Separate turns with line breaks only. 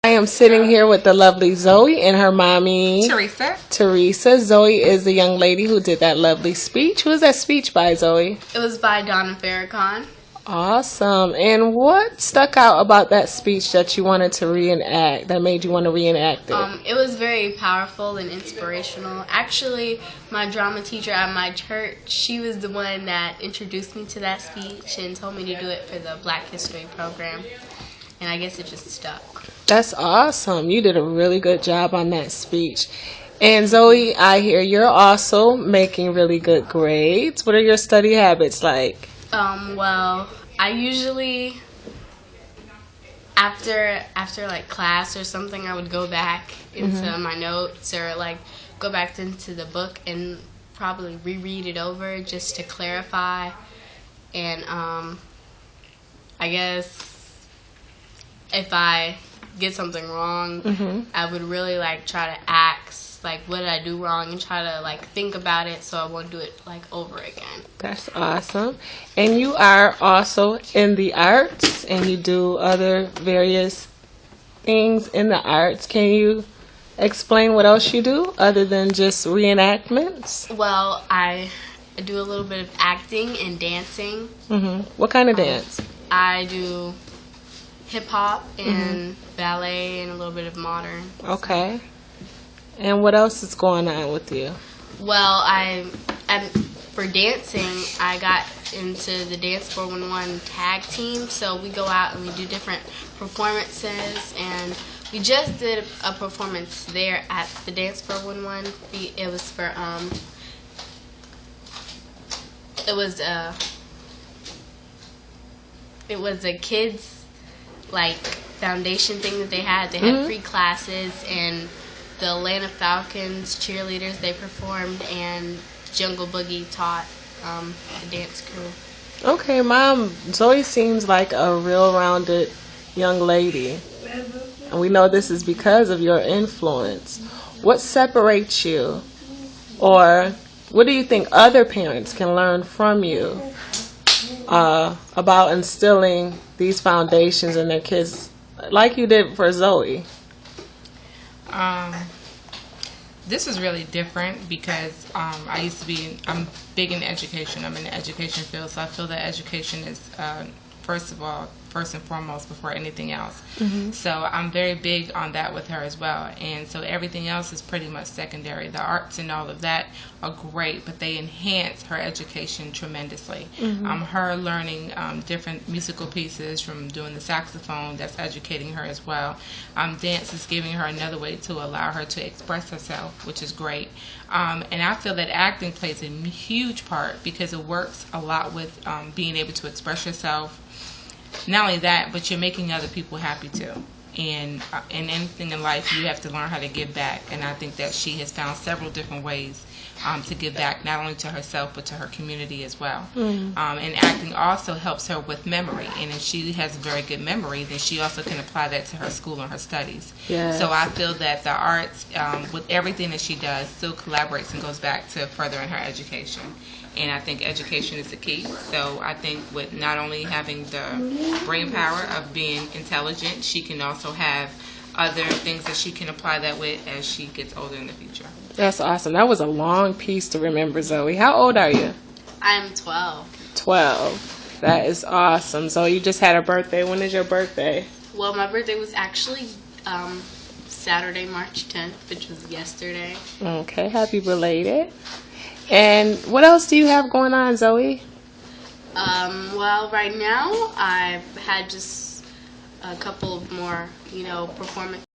I am sitting here with the lovely Zoe and her mommy,
Teresa.
Teresa. Zoe is the young lady who did that lovely speech. Who was that speech by, Zoe?
It was by Donna Farrakhan.
Awesome. And what stuck out about that speech that you wanted to reenact, that made you want to reenact it?
It was very powerful and inspirational. Actually, my drama teacher at my church, she was the one that introduced me to that speech and told me to do it for the Black History program. And I guess it just stuck.
That's awesome. You did a really good job on that speech. And Zoe, I hear you're also making really good grades. What are your study habits like?
Well, I usually after like class or something, I would go back into my notes or like go back into the book and probably reread it over just to clarify. And I guess if I get something wrong, I would really like try to ask like what did I do wrong and try to like think about it so I won't do it like over again.
That's awesome. And you are also in the arts and you do other various things in the arts. Can you explain what else you do other than just reenactments?
Well, I do a little bit of acting and dancing.
What kind of dance?
I do hip hop and ballet and a little bit of modern.
Okay. And what else is going on with you?
Well, for dancing, I got into the Dance 411 tag team. So we go out and we do different performances. And we just did a performance there at the Dance 411. It was for it was a kids like foundation thing that they had. They had free classes and the Atlanta Falcons cheerleaders, they performed, and Jungle Boogie taught the dance crew.
Okay, Mom, Zoe seems like a real rounded young lady. And we know this is because of your influence. What separates you? Or what do you think other parents can learn from you about instilling these foundations in their kids like you did for Zoe?
This is really different because I'm big in education. I'm in the education field, so I feel that education is, first and foremost before anything else. So I'm very big on that with her as well. And so everything else is pretty much secondary. The arts and all of that are great, but they enhance her education tremendously. Her learning different musical pieces from doing the saxophone, that's educating her as well. Dance is giving her another way to allow her to express herself, which is great. And I feel that acting plays a huge part because it works a lot with being able to express yourself. Not only that, but you're making other people happy too. And in anything in life, you have to learn how to give back. And I think that she has found several different ways to give back, not only to herself, but to her community as well. And acting also helps her with memory. And if she has a very good memory, then she also can apply that to her school and her studies.
Yes.
So I feel that the arts, with everything that she does, still collaborates and goes back to furthering her education. And I think education is the key. So I think with not only having the brain power of being intelligent, she can also have other things that she can apply that with as she gets older in the future.
That's awesome. That was a long piece to remember, Zoe. How old are you?
I'm 12.
12. That is awesome. So you just had a birthday. When is your birthday?
Well, my birthday was actually Saturday, March 10th, which was yesterday.
Okay, happy belated. And what else do you have going on, Zoe?
Well, right now I've had just a couple of more, performance